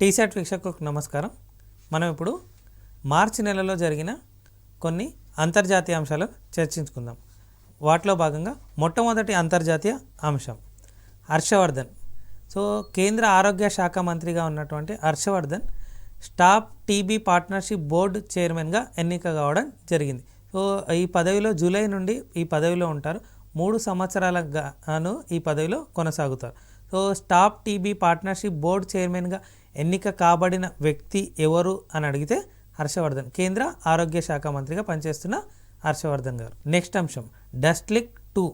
టీశాట్ వీక్షకులకు నమస్కారం. మనం ఇప్పుడు మార్చి నెలలో జరిగిన కొన్ని అంతర్జాతీయ అంశాలు చర్చించుకుందాం. వాటిలో భాగంగా మొట్టమొదటి అంతర్జాతీయ అంశం హర్షవర్ధన్. సో కేంద్ర ఆరోగ్య శాఖ మంత్రిగా ఉన్నటువంటి Harshvardhan stop TB partnership board చైర్మన్గా ఎన్నిక కావడం జరిగింది. సో ఈ పదవిలో జూలై నుండి ఈ పదవిలో ఉంటారు. 3 సంవత్సరాలకు గాను ఈ పదవిలో కొనసాగుతారు. So stop TB partnership board చైర్మన్గా ఎన్నిక కాబడిన వ్యక్తి ఎవరు అని అడిగితే హర్షవర్ధన్, కేంద్ర ఆరోగ్య శాఖ మంత్రిగా పనిచేస్తున్న హర్షవర్ధన్ గారు. నెక్స్ట్ అంశం డస్ట్లిక్ 2.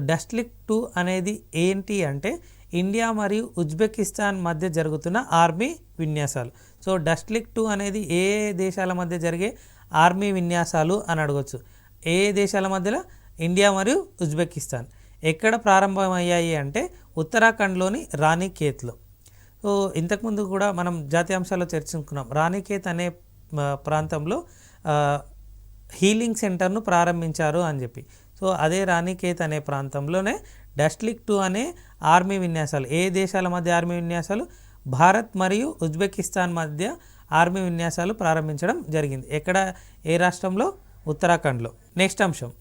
డస్ట్లిక్ 2 అనేది ఏంటి అంటే ఇండియా మరియు ఉజ్బెకిస్తాన్ మధ్య జరుగుతున్న ఆర్మీ విన్యాసాలు. సో డస్ట్లిక్ 2 అనేది ఏ దేశాల మధ్య జరిగే ఆర్మీ విన్యాసాలు అని అడగవచ్చు. ఏ దేశాల మధ్యలో? ఇండియా మరియు ఉజ్బెకిస్తాన్. ఎక్కడ ప్రారంభమయ్యాయి అంటే ఉత్తరాఖండ్లోని రాణిఖేత్లో. సో ఇంతకుముందు కూడా మనం జాతీయాంశాల్లో చర్చించుకున్నాం. రాణిఖేత్ అనే ప్రాంతంలో హీలింగ్ సెంటర్ను ప్రారంభించారు అని చెప్పి. సో అదే రాణిఖేత్ అనే ప్రాంతంలోనే డస్ట్లిక్ 2 అనే ఆర్మీ విన్యాసాలు. ఏ దేశాల మధ్య ఆర్మీ విన్యాసాలు? భారత్ మరియు ఉజ్బెకిస్తాన్ మధ్య ఆర్మీ విన్యాసాలు ప్రారంభించడం జరిగింది. ఎక్కడ? ఏ రాష్ట్రంలో? ఉత్తరాఖండ్లో. నెక్స్ట్ అంశం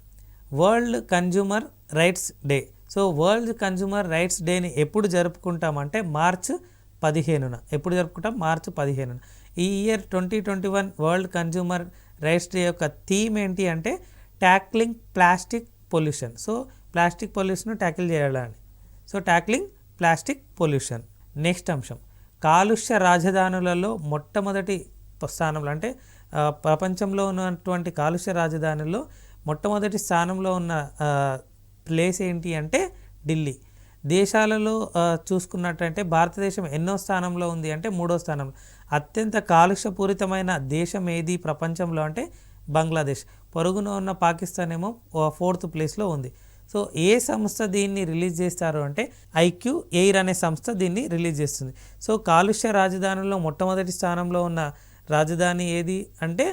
world consumer rights day. So world consumer rights డేని ఎప్పుడు జరుపుకుంటామంటే మార్చి 15న. ఎప్పుడు జరుపుకుంటాం? మార్చి 15న. ఈ year 2021 world consumer rights day యొక్క థీమ్ ఏంటి అంటే tackling plastic pollution. So plastic pollution tackle చేయాలని. So tackling plastic pollution. Next అంశం కాలుష్య రాజధానులలో మొట్టమొదటి స్థానంలో, అంటే ప్రపంచంలో ఉన్నటువంటి కాలుష్య రాజధానుల్లో మొట్టమొదటి స్థానంలో ఉన్న ప్లేస్ ఏంటి అంటే ఢిల్లీ. దేశాలలో చూసుకున్నట్టంటే భారతదేశం ఎన్నో స్థానంలో ఉంది అంటే 3వ స్థానంలో. అత్యంత కాలుష్యపూరితమైన దేశం ఏది ప్రపంచంలో అంటే బంగ్లాదేశ్. పొరుగున ఉన్న పాకిస్తాన్ ఏమో 4th ప్లేస్లో ఉంది. సో ఏ సంస్థ దీన్ని రిలీజ్ చేస్తారు అంటే ఐక్యూ ఎయిర్ అనే సంస్థ దీన్ని రిలీజ్ చేస్తుంది. సో కాలుష్య రాజధానుల్లో మొట్టమొదటి స్థానంలో ఉన్న రాజధాని ఏది అంటే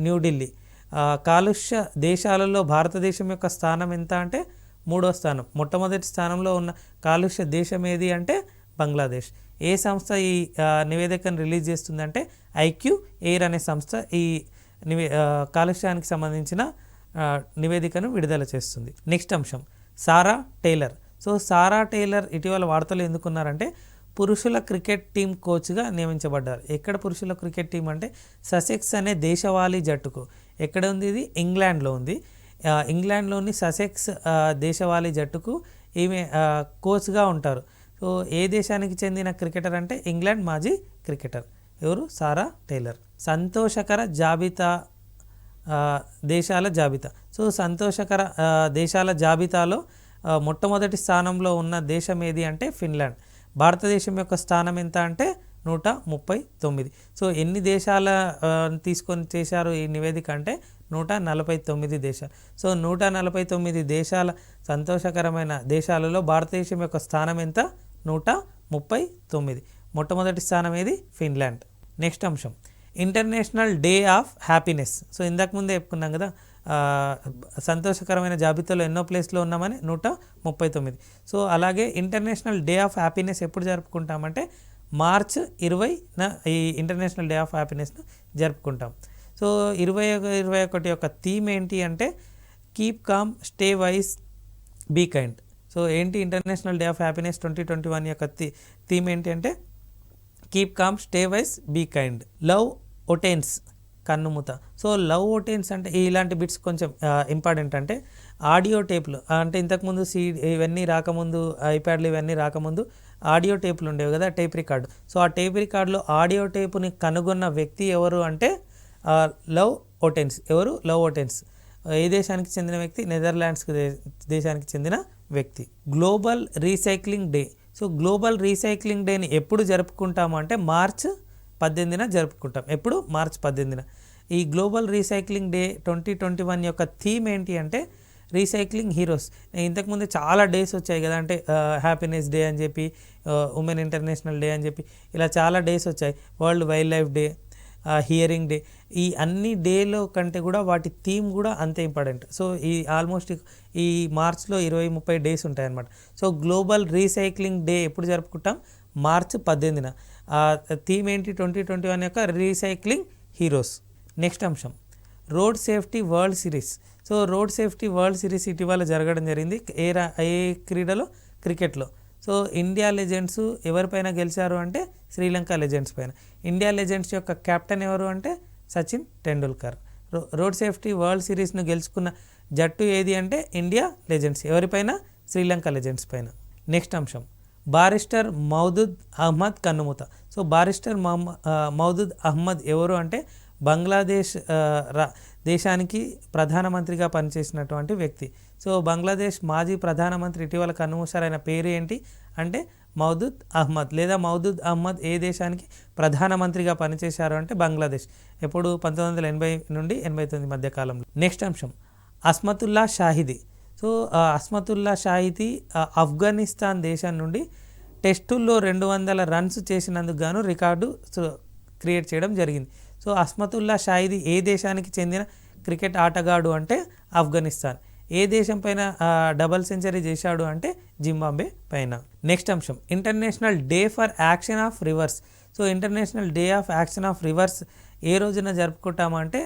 న్యూఢిల్లీ. కాలుష్య దేశాలలో భారతదేశం యొక్క స్థానం ఎంత అంటే 3వ స్థానం. మొట్టమొదటి స్థానంలో ఉన్న కాలుష్య దేశం ఏది అంటే బంగ్లాదేశ్. ఏ సంస్థ ఈ నివేదికను రిలీజ్ చేస్తుందంటే ఐక్యూ ఎయిర్ అనే సంస్థ ఈ కాలుష్యానికి సంబంధించిన నివేదికను విడుదల చేస్తుంది. నెక్స్ట్ అంశం సారా టేలర్. సో సారా టేలర్ ఇటీవల వార్తలు ఎందుకున్నారంటే పురుషుల క్రికెట్ టీం కోచ్గా నియమించబడ్డారు. ఎక్కడ పురుషుల క్రికెట్ టీం అంటే ససెక్స్ అనే దేశవాళీ జట్టుకు. ఎక్కడ ఉంది ఇది? ఇంగ్లాండ్లో ఉంది. ఇంగ్లాండ్లోని ససెక్స్ దేశవాళీ జట్టుకు ఈమె కోచ్గా ఉంటారు. సో ఏ దేశానికి చెందిన క్రికెటర్ అంటే ఇంగ్లాండ్ మాజీ క్రికెటర్. ఎవరు? సారా టేలర్. సంతోషకర జాబితా దేశాల జాబితా. సో సంతోషకర దేశాల జాబితాలో మొట్టమొదటి స్థానంలో ఉన్న దేశం ఏది అంటే ఫిన్లాండ్. భారతదేశం యొక్క స్థానం ఎంత అంటే 139. సో ఎన్ని దేశాల తీసుకొని చేశారు ఈ నివేదిక అంటే 149 దేశాలు. సో 149 దేశాల సంతోషకరమైన దేశాలలో భారతదేశం యొక్క స్థానం ఎంత? 139. మొట్టమొదటి స్థానం ఏది? ఫిన్లాండ్. నెక్స్ట్ అంశం international day of happiness. So ఇంతకుముందే చెప్పుకున్నాం కదా సంతోషకరమైన జాబితాలో ఎన్నో ప్లేస్లో ఉన్నామని 139. సో అలాగే ఇంటర్నేషనల్ డే ఆఫ్ హ్యాపీనెస్ ఎప్పుడు జరుపుకుంటామంటే మార్చి 20న ఈ ఇంటర్నేషనల్ డే ఆఫ్ హ్యాపీనెస్ను జరుపుకుంటాం. సో 2021 యొక్క థీమ్ ఏంటి అంటే keep calm stay wise be kind. So ఏంటి ఇంటర్నేషనల్ డే ఆఫ్ హ్యాపీనెస్ 2021 యొక్క థీమ్ ఏంటి అంటే keep calm stay wise be kind. లవ్ ఒటెన్స్ కన్నుముత. సో లవ్ ఒటెన్స్ అంటే ఇలాంటి బిట్స్ కొంచెం ఇంపార్టెంట్. అంటే ఆడియో టేపులు అంటే ఇంతకుముందు ఇవన్నీ రాకముందు, ఐప్యాడ్లు ఇవన్నీ రాకముందు ఆడియో టేపులు ఉండేవి కదా, టేప్ రికార్డు. సో ఆ టేప్ రికార్డులో ఆడియో టేపుని కనుగొన్న వ్యక్తి ఎవరు అంటే లవ్ ఒటెన్స్. ఎవరు? లవ్ ఒటెన్స్. ఏ దేశానికి చెందిన వ్యక్తి? నెదర్లాండ్స్ దేశానికి చెందిన వ్యక్తి. Global recycling day. So global recycling డేని ఎప్పుడు జరుపుకుంటాము అంటే మార్చి 18న జరుపుకుంటాం. ఎప్పుడు? మార్చి 18న. ఈ గ్లోబల్ రీసైక్లింగ్ డే 2021 యొక్క థీమ్ ఏంటి అంటే రీసైక్లింగ్ హీరోస్. ఇంతకుముందు చాలా డేస్ వచ్చాయి కదా, అంటే హ్యాపీనెస్ డే అని చెప్పి, ఉమెన్ ఇంటర్నేషనల్ డే అని చెప్పి ఇలా చాలా డేస్ వచ్చాయి. World wild life day, hearing day. ఈ అన్ని డేలో కంటే కూడా వాటి థీమ్ కూడా అంతే ఇంపార్టెంట్. సో ఈ ఆల్మోస్ట్ ఈ మార్చ్లో 20-30 డేస్ ఉంటాయన్నమాట. సో గ్లోబల్ రీసైక్లింగ్ డే ఎప్పుడు జరుపుకుంటాం? మార్చి 18న. థీమ్ ఏంటి 2021 యొక్క రీసైక్లింగ్ హీరోస్. నెక్స్ట్ అంశం road safety world series. So road safety world series ఇటీవల జరగడం జరిగింది. ఏ క్రీడలో? క్రికెట్లో. సో ఇండియా లెజెండ్స్ ఎవరిపైన గెలిచారు అంటే శ్రీలంక లెజెండ్స్ పైన. ఇండియా లెజెండ్స్ యొక్క కెప్టెన్ ఎవరు అంటే Sachin Tendulkar. Road safety world సిరీస్ను గెలుచుకున్న జట్టు ఏది అంటే ఇండియా లెజెండ్స్. ఎవరిపైన? శ్రీలంక లెజెండ్స్ పైన. నెక్స్ట్ అంశం బారిస్టర్ మౌదూద్ అహ్మద్ కన్నుమూత. సో బారిస్టర్ మౌదూద్ అహ్మద్ ఎవరు అంటే బంగ్లాదేశ్ దేశానికి ప్రధానమంత్రిగా పనిచేసినటువంటి వ్యక్తి. సో బంగ్లాదేశ్ మాజీ ప్రధానమంత్రి ఇటీవల కన్నుమూశారు. పేరు ఏంటి అంటే మౌదూద్ అహ్మద్ లేదా మౌదూద్ అహ్మద్ ఏ దేశానికి ప్రధానమంత్రిగా పనిచేశారు అంటే బంగ్లాదేశ్. ఎప్పుడు? 1980 నుండి 89 మధ్య కాలంలో. నెక్స్ట్ అంశం అస్మతుల్లా షాహిదీ. సో అస్మతుల్లా షాహిదీ ఆఫ్ఘనిస్తాన్ దేశం నుండి టెస్టుల్లో 200 రన్స్ చేసినందుకు గాను రికార్డు క్రియేట్ చేయడం జరిగింది. సో అస్మతుల్లా షాహిదీ ఏ దేశానికి చెందిన క్రికెట్ ఆటగాడు అంటే ఆఫ్ఘనిస్తాన్. ఏ దేశం పైన డబల్ సెంచరీ చేశాడు అంటే జింబాబ్వే పైన. నెక్స్ట్ అంశం international day for action of rivers. So international day of action of rivers ఏ రోజున జరుపుకుంటామంటే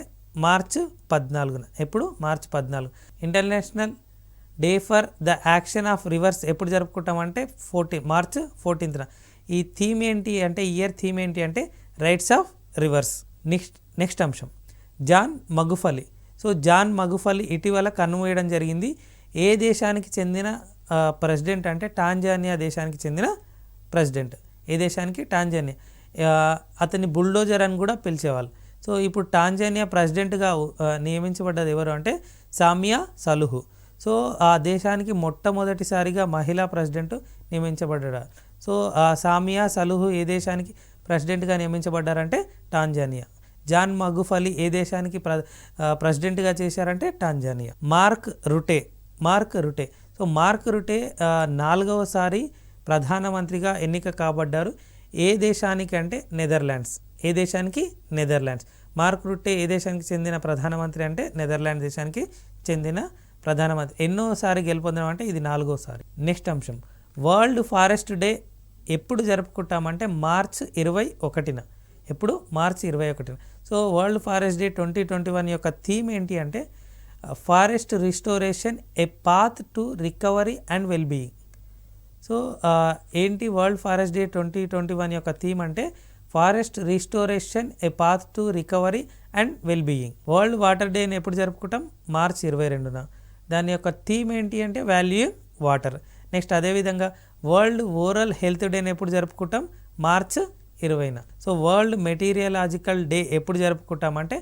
మార్చి 14న. ఎప్పుడు? మార్చి 14. International day for the action of rivers ఎప్పుడు జరుపుకుంటామంటే మార్చి 14న. ఈ థీమ్ ఏంటి అంటే ఇయర్ థీమ్ ఏంటి అంటే రైట్స్ ఆఫ్ రివర్స్. నెక్స్ట్ అంశం జాన్ మగుఫలి. సో జాన్ మగుఫలి ఇటీవల కన్నుమూయడం జరిగింది. ఏ దేశానికి చెందిన ప్రెసిడెంట్ అంటే టాంజానియా దేశానికి చెందిన ప్రెసిడెంట్. ఏ దేశానికి? టాంజానియా. అతన్ని బుల్డోజర్ అని కూడా పిలిచేవాళ్ళు. సో ఇప్పుడు టాంజానియా ప్రెసిడెంట్గా నియమించబడ్డది ఎవరు అంటే సామియా సలుహు. సో ఆ దేశానికి మొట్టమొదటిసారిగా మహిళా ప్రెసిడెంట్ నియమించబడ్డారు. సో సామియా సలుహు ఏ దేశానికి ప్రెసిడెంట్గా నియమించబడ్డారంటే టాంజానియా. జాన్ మగుఫలి ఏ దేశానికి ప్రెసిడెంట్గా చేశారంటే Tanzania. Mark Rutte. So Mark Rutte 4వసారి ప్రధానమంత్రిగా ఎన్నిక కాబడ్డారు. ఏ దేశానికి అంటే నెదర్లాండ్స్. ఏ దేశానికి? నెదర్లాండ్స్. మార్క్ రుటే ఏ దేశానికి చెందిన ప్రధానమంత్రి అంటే నెదర్లాండ్ దేశానికి చెందిన ప్రధానమంత్రి. ఎన్నోసారి గెలుపొందడం అంటే ఇది 4వసారి. నెక్స్ట్ అంశం వరల్డ్ ఫారెస్ట్ డే ఎప్పుడు జరుపుకుంటామంటే మార్చి 21న. ఎప్పుడు? మార్చి 21న. సో వరల్డ్ ఫారెస్ట్ డే 2021 యొక్క థీమ్ ఏంటి అంటే forest restoration A path to recovery and wellbeing. So ఏంటి వరల్డ్ ఫారెస్ట్ డే 2021 యొక్క థీమ్ అంటే forest restoration A path to recovery and wellbeing. World water డేని ఎప్పుడు జరుపుకుంటాం? మార్చి 22న. దాని యొక్క థీమ్ ఏంటి అంటే వాల్యూ వాటర్. నెక్స్ట్ అదేవిధంగా వరల్డ్ ఓరల్ హెల్త్ డేని ఎప్పుడు జరుపుకుంటాం? మార్చి 20న. సో వరల్డ్ మెటీరియలాజికల్ డే ఎప్పుడు జరుపుకుంటామంటే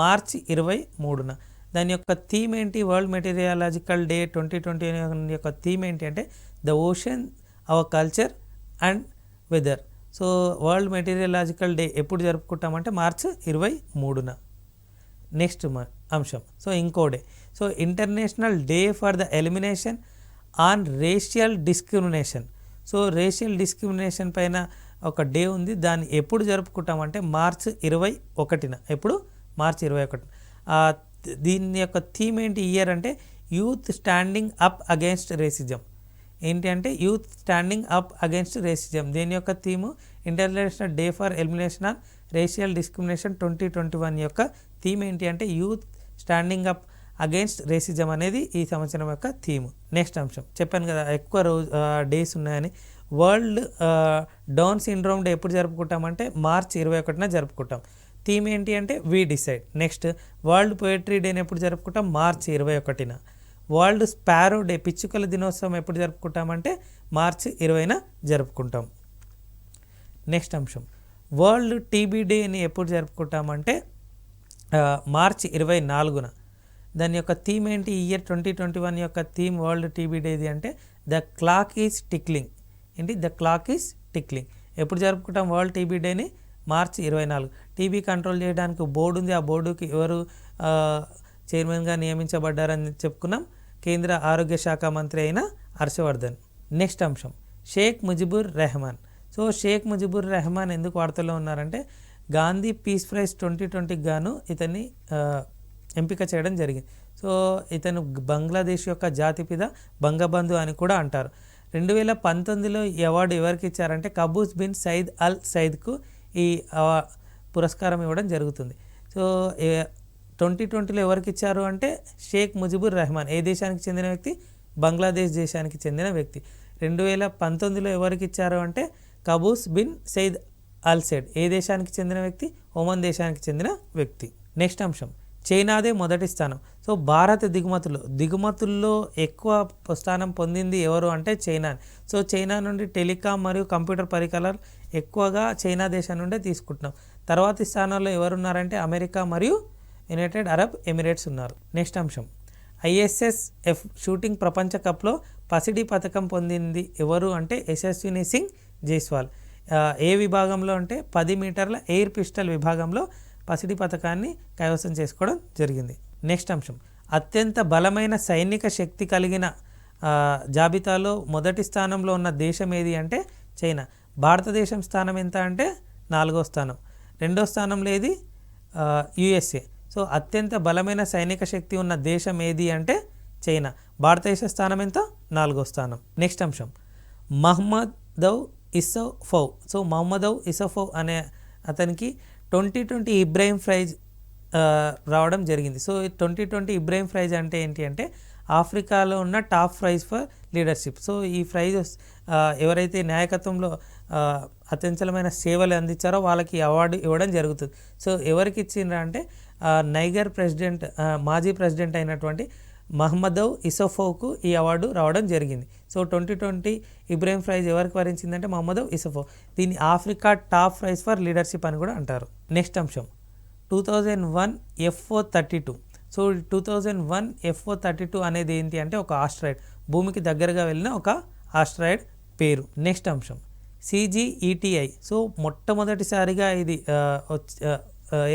మార్చి 23న. దాని యొక్క థీమ్ ఏంటి? వరల్డ్ మెటీరియలాజికల్ డే 2021 యొక్క థీమ్ ఏంటి అంటే the ocean our culture and weather. So world meteorological day ఎప్పుడు జరుపుకుంటామంటే మార్చి 23న. నెక్స్ట్ అంశం సో ఇంకో day. So international day for the elimination on racial discrimination. So racial discrimination పైన ఒక డే ఉంది. దాన్ని ఎప్పుడు జరుపుకుంటామంటే మార్చి 21న. ఎప్పుడు? మార్చి 21న. దీని యొక్క థీమ్ ఏంటి ఇయర్ అంటే youth standing up against racism. ఏంటి అంటే youth standing up against racism. దీని యొక్క theme international day for elimination on racial discrimination 2021 యొక్క థీమ్ ఏంటి అంటే youth standing up against racism అనేది ఈ సంవత్సరం యొక్క థీమ్. నెక్స్ట్ అంశం చెప్పాను కదా ఎక్కువ డేస్ ఉన్నాయని. వరల్డ్ డౌన్ సిండ్రోమ్ డే ఎప్పుడు జరుపుకుంటామంటే మార్చి 21న జరుపుకుంటాం. థీమ్ ఏంటి అంటే we decide. Next world poetry డేని ఎప్పుడు జరుపుకుంటాం? మార్చి 21న. వరల్డ్ స్పారో డే పిచ్చుకల దినోత్సవం ఎప్పుడు జరుపుకుంటామంటే మార్చి 20న జరుపుకుంటాం. నెక్స్ట్ అంశం వరల్డ్ టీబీ డేని ఎప్పుడు జరుపుకుంటామంటే మార్చి 24న. దాని యొక్క థీమ్ ఏంటి ఇయర్ 2021 యొక్క థీమ్ వరల్డ్ టీబీ డేది అంటే ద క్లాక్ ఈజ్ టిక్లింగ్. ఏంటి? The clock is tickling. ఎప్పుడు జరుపుకుంటాం వరల్డ్ టీబీ డేని? మార్చి 24. టీబీ కంట్రోల్ చేయడానికి బోర్డు ఉంది. ఆ బోర్డుకి ఎవరు చైర్మన్గా నియమించబడ్డారని చెప్పుకున్నాం? కేంద్ర ఆరోగ్య శాఖ మంత్రి అయిన హర్షవర్ధన్. నెక్స్ట్ అంశం షేక్ ముజిబుర్ రెహమాన్. సో షేక్ ముజిబుర్ రెహమాన్ ఎందుకు వార్తల్లో ఉన్నారంటే గాంధీ పీస్ ప్రైజ్ 2020కి గాను ఇతన్ని ఎంపిక చేయడం జరిగింది. సో ఇతను బంగ్లాదేశ్ యొక్క జాతిపిత బంగబంధు అని కూడా అంటారు. 2019లో ఈ అవార్డు ఎవరికి ఇచ్చారంటే కబూస్ బిన్ సయీద్ అల్ సయీద్కు ఈ పురస్కారం ఇవ్వడం జరుగుతుంది. సో 2020లో ఎవరికి ఇచ్చారు అంటే షేక్ ముజిబుర్ రెహమాన్. ఏ దేశానికి చెందిన వ్యక్తి? బంగ్లాదేశ్ దేశానికి చెందిన వ్యక్తి. 2019లో ఎవరికి ఇచ్చారు అంటే కబూస్ బిన్ సయీద్ అల్ సయీద్. ఏ దేశానికి చెందిన వ్యక్తి? ఒమన్ దేశానికి చెందిన వ్యక్తి. నెక్స్ట్ అంశం, చైనాదే మొదటి స్థానం. సో భారత దిగుమతుల్లో ఎక్కువ స్థానం పొందింది ఎవరు అంటే చైనా. సో చైనా నుండి టెలికాం మరియు కంప్యూటర్ పరికరాలు ఎక్కువగా చైనా దేశం నుండే తీసుకుంటున్నాం. తర్వాతి స్థానంలో ఎవరున్నారంటే అమెరికా మరియు యునైటెడ్ అరబ్ ఎమిరేట్స్ ఉన్నారు. నెక్స్ట్ అంశం, ISSF షూటింగ్ ప్రపంచ కప్లో పసిడి పథకం పొందింది ఎవరు అంటే యశస్విని సింగ్ జైస్వాల్. ఏ విభాగంలో అంటే 10 మీటర్ల ఎయిర్ పిస్టల్ విభాగంలో పసిడి పథకాన్ని కైవసం చేసుకోవడం జరిగింది. నెక్స్ట్ అంశం, అత్యంత బలమైన సైనిక శక్తి కలిగిన జాబితాలో మొదటి స్థానంలో ఉన్న దేశం ఏది అంటే చైనా. భారతదేశం స్థానం ఎంత అంటే 4వ స్థానం. 2వ స్థానంలో ఏది? USA. సో అత్యంత బలమైన సైనిక శక్తి ఉన్న దేశం ఏది అంటే చైనా. భారతదేశ స్థానం ఎంత? 4వ స్థానం. నెక్స్ట్ అంశం, మహమ్మదౌ ఇసఫౌ. సో మహమ్మదౌ ఇసఫౌ అనే అతనికి 2020 ఇబ్రాహిం ప్రైజ్ రావడం జరిగింది. సో 2020 ఇబ్రాహిం ప్రైజ్ అంటే ఏంటి అంటే ఆఫ్రికాలో ఉన్న top prize for leadership. So ఈ ప్రైజ్ ఎవరైతే నాయకత్వంలో అత్యంతమైన సేవలు అందించారో వాళ్ళకి అవార్డు ఇవ్వడం జరుగుతుంది. సో ఎవరికి ఇచ్చిండ్రా అంటే నైగర్ ప్రెసిడెంట్, మాజీ ప్రెసిడెంట్ అయినటువంటి మహమ్మదౌ ఇసఫౌకు ఈ అవార్డు రావడం జరిగింది. సో 2020 ఇబ్రాహిం ప్రైజ్ ఎవరికి వరించిందంటే మహమ్మదౌ ఇసఫౌ. దీన్ని Africa top prize for leadership అని కూడా అంటారు. నెక్స్ట్ అంశం, 2001 FO32. సో 2001 FO32 అనేది ఏంటి అంటే ఒక ఆస్ట్రాయిడ్, భూమికి దగ్గరగా వెళ్ళిన ఒక ఆస్ట్రాయిడ్ పేరు. నెక్స్ట్ అంశం, CGETI. సో మొట్టమొదటిసారిగా ఇది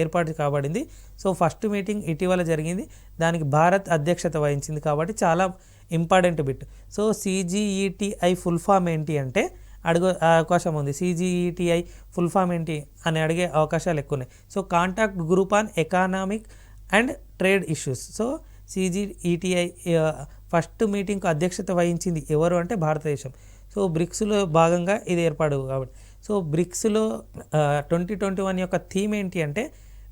ఏర్పాటు కాబడింది. సో ఫస్ట్ మీటింగ్ ఇటీవల జరిగింది, దానికి భారత్ అధ్యక్షత వహించింది కాబట్టి చాలా important bit. So CGETI full form ఏంటి అంటే అవకాశం ఉంది. CGETI ఫుల్ ఫామ్ ఏంటి అని అడిగే అవకాశాలు ఎక్కువ ఉన్నాయి. So contact group on economic and trade issues. So CGETI first మీటింగ్కు అధ్యక్షత వహించింది ఎవరు అంటే భారతదేశం. సో బ్రిక్స్లో భాగంగా ఇది ఏర్పాటు కాబట్టి. సో బ్రిక్స్లో 2021 యొక్క థీమ్ ఏంటి అంటే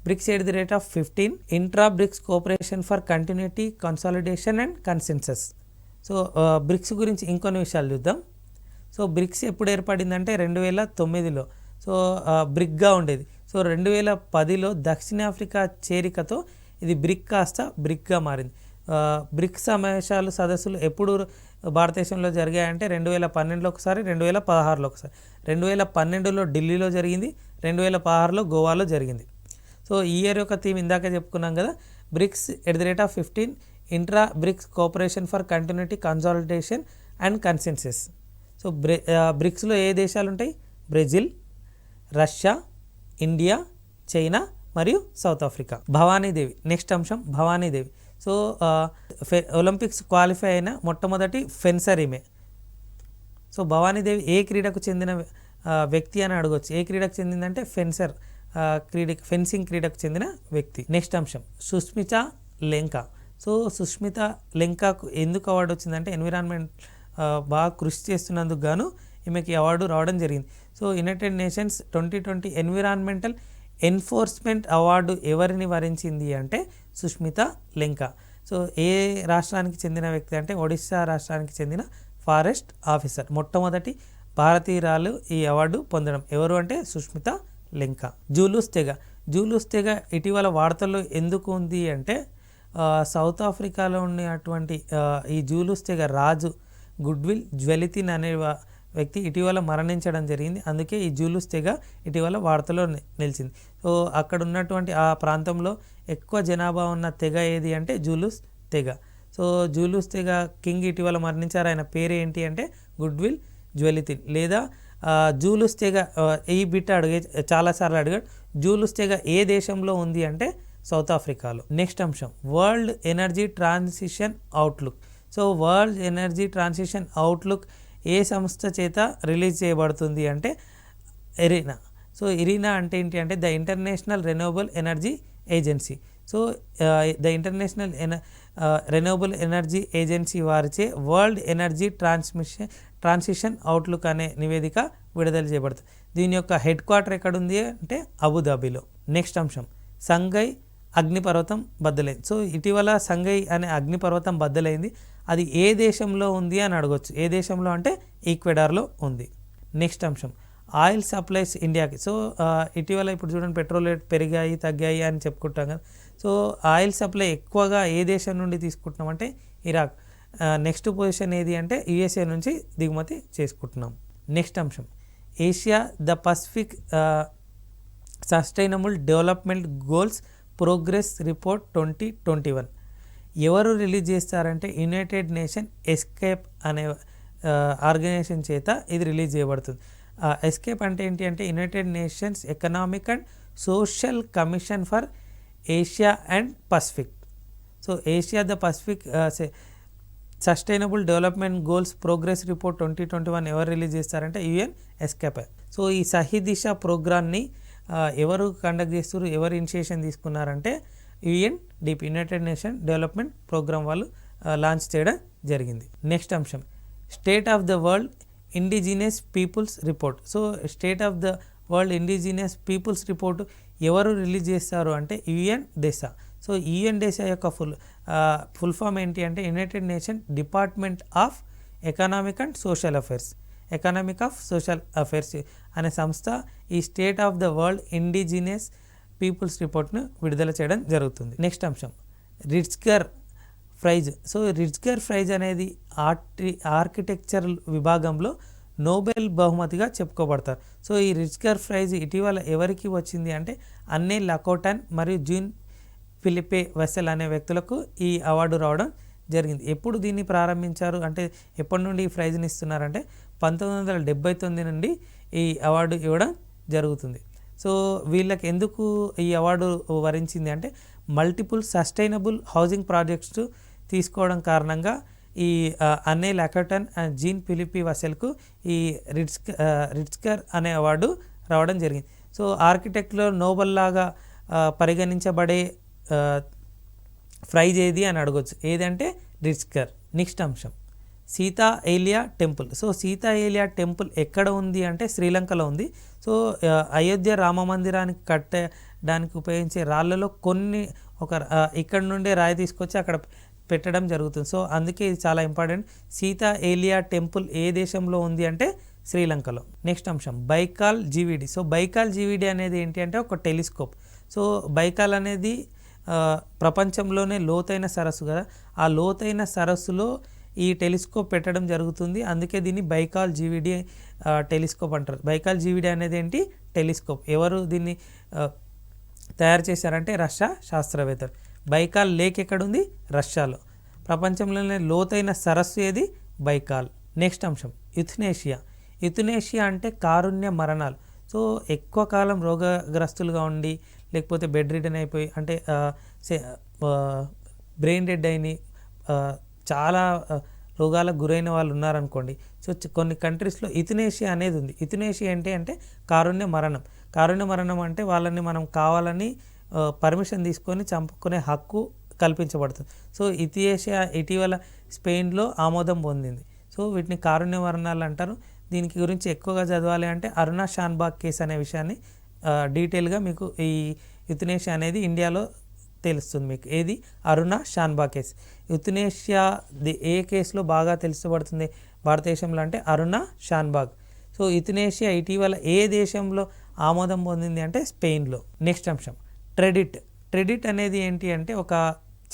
BRICS at the rate of 15 intra BRICS cooperation for continuity, consolidation and consensus. So BRICS గురించి ఇంకొన్ని విషయాలు చూద్దాం. సో బ్రిక్స్ ఎప్పుడు ఏర్పడిందంటే 2009లో. సో బ్రిక్గా ఉండేది. సో 2010లో దక్షిణాఫ్రికా చేరికతో ఇది బ్రిక్ కాస్త బ్రిక్గా మారింది. బ్రిక్స్ సమావేశాలు సదస్సులు ఎప్పుడు భారతదేశంలో జరిగాయంటే 2012లో ఒకసారి, 2016లో ఒకసారి. 2012లో ఢిల్లీలో జరిగింది, 2016లో గోవాలో జరిగింది. సో ఈ ఇయర్ యొక్క థీమ్ ఇందాక చెప్పుకున్నాం కదా, BRICS at the rate of 15 intra BRICS cooperation for continuity, consolidation and consensus. So బ్రిక్స్లో ఏ దేశాలు ఉంటాయి? బ్రెజిల్, రష్యా, ఇండియా, చైనా మరియు సౌత్ ఆఫ్రికా. భవానీదేవి. నెక్స్ట్ అంశం, భవానీదేవి. సో ఒలింపిక్స్ క్వాలిఫై అయిన మొట్టమొదటి ఫెన్సర్ ఈమె. సో భవానీదేవి ఏ క్రీడకు చెందిన వ్యక్తి అని అడగవచ్చు. ఏ క్రీడకు చెందిందంటే ఫెన్సింగ్ క్రీడకు చెందిన వ్యక్తి. నెక్స్ట్ అంశం, సుష్మితా లెంకా. సో సుష్మితా లెంకాకు ఎందుకు అవార్డు వచ్చిందంటే ఎన్విరాన్మెంట్ బాగా కృషి చేస్తున్నందుకు గాను ఈమెకి అవార్డు రావడం జరిగింది. So United nations 2020 environmental enforcement award ఎవరిని వరించింది అంటే సుష్మితా లెంకా. సో ఏ రాష్ట్రానికి చెందిన వ్యక్తి అంటే ఒడిశా రాష్ట్రానికి చెందిన ఫారెస్ట్ ఆఫీసర్. మొట్టమొదటి భారతీయురాలు ఈ అవార్డు పొందడం ఎవరు అంటే సుష్మితా లెంకా. జూలూస్ తెగ. జూలూస్ తెగ ఇటీవల వార్తల్లో ఎందుకు ఉంది అంటే సౌత్ ఆఫ్రికాలో ఉన్నటువంటి ఈ జూలూస్ తెగ రాజు గుడ్విల్ జ్వెలితిన్ అనే వ్యక్తి ఇటీవల మరణించడం జరిగింది. అందుకే ఈ జూలూస్ తెగ ఇటీవల వార్తలో నిలిచింది. సో అక్కడ ఉన్నటువంటి ఆ ప్రాంతంలో ఎక్కువ జనాభా ఉన్న తెగ ఏది అంటే జూలూస్ తెగ. సో జూలూస్ తెగ కింగ్ ఇటీవల మరణించారు. ఆయన పేరు ఏంటి అంటే గుడ్విల్ జ్వెలితిన్. లేదా జూలూస్ తెగ ఈ బిట్ చాలాసార్లు అడిగాడు. జూలూస్ తెగ ఏ దేశంలో ఉంది అంటే సౌత్ ఆఫ్రికాలో. నెక్స్ట్ అంశం, world energy transition outlook. So world energy transition outlook ఏ సంస్థ చేత రిలీజ్ చేయబడుతుంది అంటే ఇరీనా. సో ఇరీనా అంటే ఏంటి అంటే the international renewable energy agency. So the international renewable energy agency వారిచే వరల్డ్ ఎనర్జీ ట్రాన్సిషన్ అవుట్లుక్ అనే నివేదిక విడుదల చేయబడుతుంది. దీని యొక్క హెడ్ క్వార్టర్ ఎక్కడుంది అంటే అబుదాబిలో. నెక్స్ట్ అంశం, సంగై అగ్నిపర్వతం బద్దలైంది. సో ఇటీవల సంగై అనే అగ్నిపర్వతం బద్దలైంది. అది ఏ దేశంలో ఉంది అని అడగొచ్చు. ఏ దేశంలో అంటే ఈక్వెడార్లో ఉంది. నెక్స్ట్ అంశం, ఆయిల్ సప్లైస్ ఇండియాకి. సో ఇటీవల ఇప్పుడు చూడండి పెట్రోల్ రేట్ పెరిగాయి తగ్గాయి అని చెప్పుకుంటాం కదా. సో ఆయిల్ సప్లై ఎక్కువగా ఏ దేశం నుండి తీసుకుంటున్నాం అంటే ఇరాక్. నెక్స్ట్ పొజిషన్ ఏది అంటే యుఎస్ఏ నుంచి దిగుమతి చేసుకుంటున్నాం. నెక్స్ట్ అంశం, Asia the Pacific sustainable development goals progress report 2021 ఎవరు రిలీజ్ చేస్తారంటే యునైటెడ్ నేషన్ ఎస్కేప్ అనే ఆర్గనైజేషన్ చేత ఇది రిలీజ్ చేయబడుతుంది. ఎస్కేప్ అంటే ఏంటి అంటే United nations economic and social commission for Asia and Pacific. So Asia the Pacific sustainable development goals progress report 2021 ఎవరు రిలీజ్ చేస్తారంటే యుఎన్ ఎస్కేప్. సో ఈ సహీ దిశ ప్రోగ్రామ్ని ఎవరు కండక్ట్ చేస్తారు, ఎవరు ఇనిషియేషన్ తీసుకున్నారంటే UNDP, united nation development programme వాళ్ళు లాంచ్ చేయడం జరిగింది. నెక్స్ట్ అంశం, state of the world indigenous peoples report. So state of the world indigenous peoples report ఎవరు రిలీజ్ చేస్తారు అంటే UN DESA. So UN DESA యొక్క ఫుల్ ఫామ్ ఏంటి అంటే united nation department of economic and social affairs. Economic of social affairs అనే సంస్థ ఈ state of the world indigenous peoples రిపోర్ట్ను విడుదల చేయడం జరుగుతుంది. నెక్స్ట్ అంశం, రిట్జ్కర్ ప్రైజ్. సో రిట్జ్కర్ ప్రైజ్ అనేది ఆర్కిటెక్చర్ విభాగంలో నోబెల్ బహుమతిగా చెప్పుకోబడతారు. సో ఈ రిట్జ్కర్ ప్రైజ్ ఇటీవల ఎవరికి వచ్చింది అంటే అన్నే లకోటన్ మరియు జూన్ ఫిలిపే వెసెల్ అనే వ్యక్తులకు ఈ అవార్డు రావడం జరిగింది. ఎప్పుడు దీన్ని ప్రారంభించారు అంటే ఎప్పటి నుండి ఈ ప్రైజ్ని ఇస్తున్నారంటే 1979 నుండి ఈ అవార్డు ఇవ్వడం జరుగుతుంది. సో వీళ్ళకి ఎందుకు ఈ అవార్డు వరించింది అంటే మల్టిపుల్ సస్టైనబుల్ హౌసింగ్ ప్రాజెక్ట్స్ తీసుకోవడం కారణంగా ఈ అన్నే లకోటన్ అండ్ జీన్ ఫిలిపి వసెల్కు ఈ రిట్జ్కర్ అనే అవార్డు రావడం జరిగింది. సో ఆర్కిటెక్ట్లో నోబెల్ లాగా పరిగణించబడే ప్రైజ్ ఏది అని అడగొచ్చు. ఏదంటే రిట్జ్కర్. నెక్స్ట్ అంశం, సీతా ఏలియా టెంపుల్. సో సీతా ఏలియా టెంపుల్ ఎక్కడ ఉంది అంటే శ్రీలంకలో ఉంది. సో అయోధ్య రామ మందిరానికి కట్టడానికి ఉపయోగించే రాళ్ళలో కొన్ని ఇక్కడ నుండే రాయి తీసుకొచ్చి అక్కడ పెట్టడం జరుగుతుంది. సో అందుకే ఇది చాలా ఇంపార్టెంట్. సీతా ఏలియా టెంపుల్ ఏ దేశంలో ఉంది అంటే శ్రీలంకలో. నెక్స్ట్ అంశం, బైకాల్ జీవీడి. సో బైకాల్ జీవీడి అనేది ఏంటి అంటే ఒక టెలిస్కోప్. సో బైకాల్ అనేది ప్రపంచంలోనే లోతైన సరస్సు కదా. ఆ లోతైన సరస్సులో ఈ టెలిస్కోప్ పెట్టడం జరుగుతుంది. అందుకే దీన్ని బైకాల్ జీవీడి టెలిస్కోప్ అంటారు. బైకాల్ జీవీడి అనేది ఏంటి టెలిస్కోప్. ఎవరు దీన్ని తయారు చేశారంటే రష్యా శాస్త్రవేత్తలు. బైకాల్ లేక్ ఎక్కడుంది రష్యాలో. ప్రపంచంలోనే లోతైన సరస్సు ఏది బైకాల్. నెక్స్ట్ అంశం, యుథ్నేషియా. యుథ్నేషియా అంటే కారుణ్య మరణాలు. సో ఎక్కువ కాలం రోగగ్రస్తులుగా ఉండి లేకపోతే బెడ్ రిడన్ అయిపోయి అంటే బ్రెయిన్ డెడ్ అయిన చాలా రోగాలకు గురైన వాళ్ళు ఉన్నారనుకోండి. సో కొన్ని కంట్రీస్లో యుథ్నేషియా అనేది ఉంది. యుథ్నేషియా ఏంటి అంటే కారుణ్య మరణం. కారుణ్య మరణం అంటే వాళ్ళని మనం కావాలని పర్మిషన్ తీసుకొని చంపుకునే హక్కు కల్పించబడుతుంది. సో యుథ్నేషియా ఇటీవల స్పెయిన్లో ఆమోదం పొందింది. సో వీటిని కారుణ్య మరణాలు అంటారు. దీనికి గురించి ఎక్కువగా చదవాలి అంటే అరుణా షాన్బాగ్ కేసు అనే విషయాన్ని డీటెయిల్గా మీకు ఈ యుథ్నేషియా అనేది ఇండియాలో తెలుస్తుంది మీకు. ఏది అరుణా షాన్బాగ్ కేసు. యుథ్నేషియా ఏ కేసులో బాగా తెలుసబడుతుంది భారతదేశంలో అంటే అరుణా షాన్బాగ్. సో యుథ్నేషియా ఇటీవల ఏ దేశంలో ఆమోదం పొందింది అంటే స్పెయిన్లో. నెక్స్ట్ అంశం, ట్రెడిట్ అనేది ఏంటి అంటే ఒక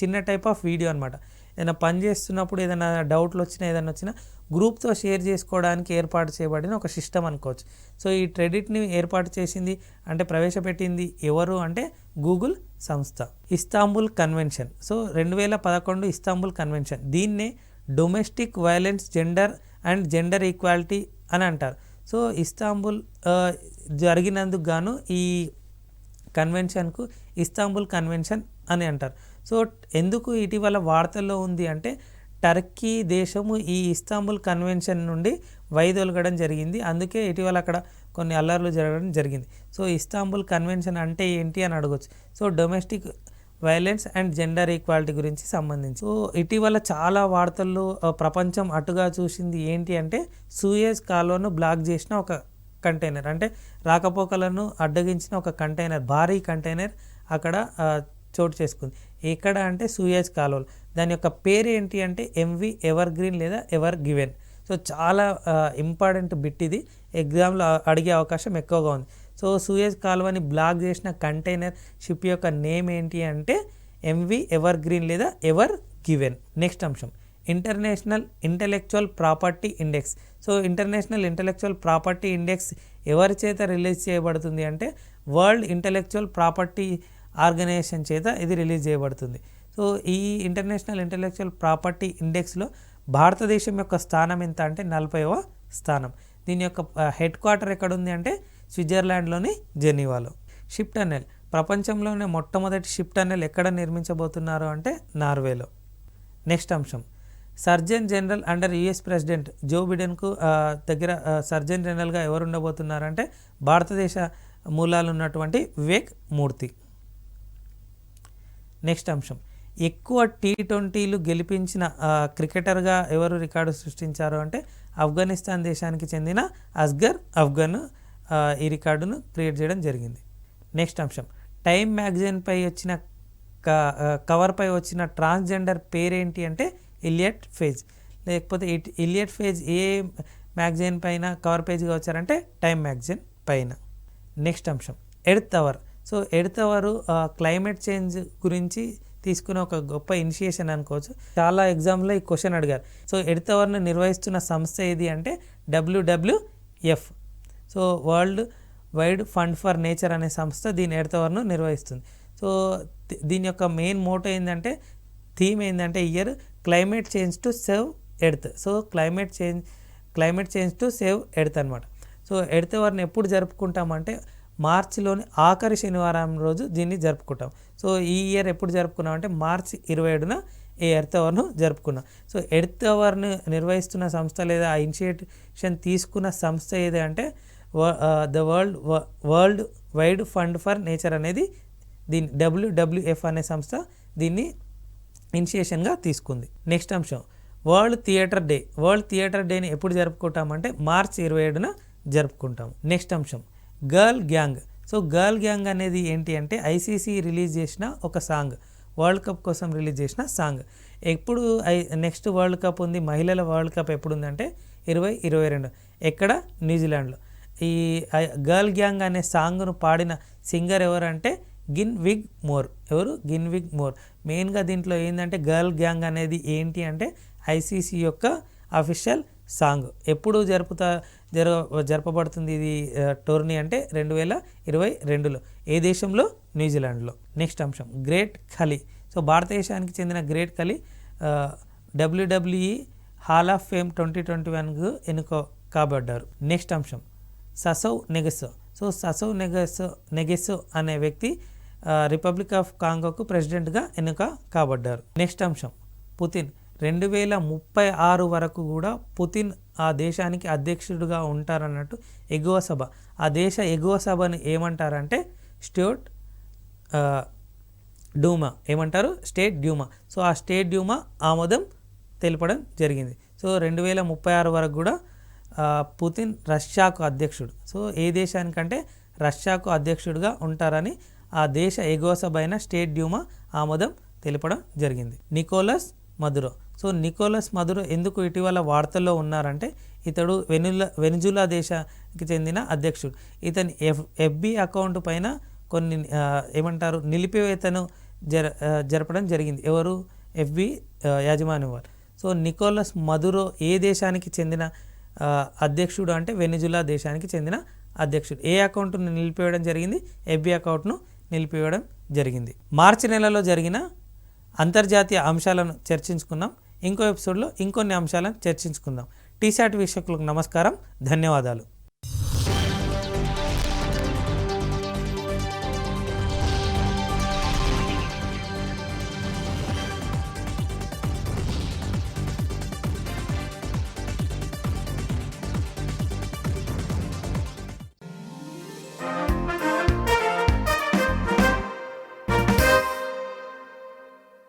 చిన్న టైప్ ఆఫ్ వీడియో అనమాట. ఏదైనా పని చేస్తున్నప్పుడు ఏదైనా డౌట్లు వచ్చినా ఏదైనా వచ్చినా గ్రూప్తో షేర్ చేసుకోవడానికి ఏర్పాటు చేయబడిన ఒక సిస్టమ్ అనుకోవచ్చు. సో ఈ ట్రెడిట్ని ఏర్పాటు చేసింది అంటే ప్రవేశపెట్టింది ఎవరు అంటే గూగుల్ సంస్థ. Istanbul convention. So 2011 Istanbul convention. దీన్నే డొమెస్టిక్ వైలెన్స్ జెండర్ ఈక్వాలిటీ అని అంటారు. సో ఇస్తాంబుల్ జరిగినందుకు గాను ఈ కన్వెన్షన్కు ఇస్తాంబుల్ కన్వెన్షన్ అని అంటారు. సో ఎందుకు ఇటీవల వార్తల్లో ఉంది అంటే టర్కీ దేశము ఈ ఇస్తాంబుల్ కన్వెన్షన్ నుండి వైదొలగడం జరిగింది. అందుకే ఇటీవల అక్కడ కొన్ని అల్లర్లు జరగడం జరిగింది. సో ఇస్తాంబుల్ కన్వెన్షన్ అంటే ఏంటి అని అడగవచ్చు. So domestic violence and gender equality గురించి సంబంధించి. సో ఇటీవల చాలా వార్తల్లో ప్రపంచం అటుగా చూసింది ఏంటి అంటే సూయజ్ కాలువను బ్లాక్ చేసిన ఒక కంటైనర్, అంటే రాకపోకలను అడ్డగించిన ఒక కంటైనర్, భారీ కంటైనర్ అక్కడ చోటు చేసుకుంది. ఎక్కడ అంటే సూయజ్ కాలువలు. దాని యొక్క పేరు ఏంటి అంటే MV ఎవర్ గ్రీన్ లేదా ఎవర్ గివెన్. సో చాలా ఇంపార్టెంట్ బిట్ ఇది, ఎగ్జామ్లో అడిగే అవకాశం ఎక్కువగా ఉంది. సో సూయజ్ కాలువని బ్లాక్ చేసిన కంటైనర్ షిప్ యొక్క నేమ్ ఏంటి అంటే MV ఎవర్ గ్రీన్ లేదా ఎవర్ గివెన్. నెక్స్ట్ అంశం international intellectual property index. So international intellectual property index ఎవరి చేత రిలీజ్ చేయబడుతుంది అంటే వరల్డ్ ఇంటెలెక్చువల్ ప్రాపర్టీ ఆర్గనైజేషన్ చేత ఇది రిలీజ్ చేయబడుతుంది. సో ఈ ఇంటర్నేషనల్ ఇంటెలెక్చువల్ ప్రాపర్టీ ఇండెక్స్లో భారతదేశం యొక్క స్థానం ఎంత అంటే 40వ స్థానం. దీని యొక్క హెడ్ క్వార్టర్ ఎక్కడ ఉంది అంటే స్విట్జర్లాండ్లోని జెనీవాలో. షిప్ టన్నెల్, ప్రపంచంలోనే మొట్టమొదటి షిప్ టన్నెల్ ఎక్కడ నిర్మించబోతున్నారు అంటే నార్వేలో. నెక్స్ట్ అంశం surgeon general under US president Joe బిడెన్కు దగ్గర సర్జన్ జనరల్గా ఎవరు ఉండబోతున్నారంటే భారతదేశ మూలాలు ఉన్నటువంటి వివేక్ మూర్తి. నెక్స్ట్ అంశం ఎక్కువ T20లు గెలిపించిన క్రికెటర్గా ఎవరు రికార్డు సృష్టించారు అంటే ఆఫ్ఘనిస్తాన్ దేశానికి చెందిన అస్గర్ అఫ్ఘన్ ఈ రికార్డును క్రియేట్ చేయడం జరిగింది. నెక్స్ట్ అంశం టైమ్ మ్యాగజైన్పై వచ్చిన కవర్పై వచ్చిన ట్రాన్స్జెండర్ పేరేంటి అంటే ఇలియట్ ఫేజ్. లేకపోతే ఇలియట్ ఫేజ్ ఏ మ్యాగజైన్ పైన కవర్ పేజ్గా వచ్చారంటే టైమ్ మ్యాగజైన్ పైన. నెక్స్ట్ అంశం Earth Hour. So Earth Hour climate change గురించి తీసుకునే ఒక గొప్ప ఇనిషియేషన్ అనుకోవచ్చు. చాలా ఎగ్జామ్లో ఈ క్వశ్చన్ అడిగారు. సో ఎర్త్ అవర్ను నిర్వహిస్తున్న సంస్థ ఏది అంటే WWF. So world wide fund for nature అనే సంస్థ దీని ఎర్త్ అవర్ను నిర్వహిస్తుంది. సో దీని యొక్క మెయిన్ మోటో ఏంటంటే థీమ్ ఏంటంటే year climate change to save earth. So climate change to save earth అనమాట. సో ఎర్త్ అవర్ని ఎప్పుడు జరుపుకుంటామంటే మార్చిలోని ఆఖరి శనివారం రోజు దీన్ని జరుపుకుంటాం. సో ఈ ఇయర్ ఎప్పుడు జరుపుకున్నాం అంటే మార్చి 27న ఈ ఎర్త్ అవర్ను జరుపుకున్నాం. సో ఎర్త్ అవర్ను నిర్వహిస్తున్న సంస్థ లేదా ఆ ఇనిషియేషన్ తీసుకున్న సంస్థ ఏది అంటే the world wide fund for nature అనేది దీన్ని WWF అనే సంస్థ దీన్ని ఇనిషియేషన్గా తీసుకుంది. నెక్స్ట్ అంశం world theatre day. World theatre డేని ఎప్పుడు జరుపుకుంటామంటే మార్చి 27న జరుపుకుంటాము. నెక్స్ట్ అంశం girl gang. So girl gang అనేది ఏంటి అంటే ICC రిలీజ్ చేసిన ఒక సాంగ్, వరల్డ్ కప్ కోసం రిలీజ్ చేసిన సాంగ్. ఎప్పుడు నెక్స్ట్ వరల్డ్ కప్ ఉంది, మహిళల వరల్డ్ కప్ ఎప్పుడు ఉందంటే 2022 ఎక్కడ న్యూజిలాండ్లో. ఈ గర్ల్ గ్యాంగ్ అనే సాంగ్ను పాడిన సింగర్ ఎవరంటే గిన్విగ్ మోర్. ఎవరు? గిన్విగ్ మోర్. మెయిన్గా దీంట్లో ఏంటంటే గర్ల్ గ్యాంగ్ అనేది ఏంటి అంటే ICC యొక్క అఫీషియల్ సాంగ్. ఎప్పుడు జరపబడుతుంది ఇది టోర్నీ అంటే 2022లో. ఏ దేశంలో? న్యూజిలాండ్లో. నెక్స్ట్ అంశం గ్రేట్ ఖలీ. సో భారతదేశానికి చెందిన great Khali WWE hall of fame 2021కు ఎన్నుకో కాబడ్డారు. నెక్స్ట్ అంశం ససౌ నెగెసో. సో ససౌ నెగెసో అనే వ్యక్తి రిపబ్లిక్ ఆఫ్ కాంగోకు ప్రెసిడెంట్గా ఎన్నిక కాబడ్డారు. నెక్స్ట్ అంశం పుతిన్. 2036 వరకు కూడా పుతిన్ ఆ దేశానికి అధ్యక్షుడిగా ఉంటారన్నట్టు ఎగువ సభ. ఆ దేశ ఎగువ సభను ఏమంటారంటే స్టేట్ డ్యూమా. ఏమంటారు? State Duma. సో ఆ స్టేట్ డ్యూమా ఆమోదం తెలపడం జరిగింది. సో 2036 వరకు కూడా పుతిన్ రష్యాకు అధ్యక్షుడు. సో ఏ దేశానికంటే రష్యాకు అధ్యక్షుడిగా ఉంటారని ఆ దేశ ఎగువ సభ అయిన స్టేట్ డ్యూమా ఆమోదం తెలపడం జరిగింది. Nicolas Maduro. So Nicolas Maduro ఎందుకు ఇటీవల వార్తల్లో ఉన్నారంటే ఇతడు వెనిజులా దేశానికి చెందిన అధ్యక్షుడు. ఇతని FB అకౌంట్ పైన కొన్ని ఏమంటారు నిలిపివేతను జరపడం జరిగింది. ఎవరు? FB యాజమాన్యం వారు. సో నికోలస్ మదురో ఏ దేశానికి చెందిన అధ్యక్షుడు అంటే వెనిజులా దేశానికి చెందిన అధ్యక్షుడు. ఏ అకౌంట్ను నిలిపివేయడం జరిగింది? FB అకౌంట్ను నిలిపివేయడం జరిగింది. మార్చి నెలలో జరిగిన అంతర్జాతీయ అంశాలను చర్చించుకున్నాం. ఇంకో ఎపిసోడ్లో ఇంకొన్ని అంశాలను చర్చించుకుందాం. TSAT వీక్షకులకు నమస్కారం, ధన్యవాదాలు.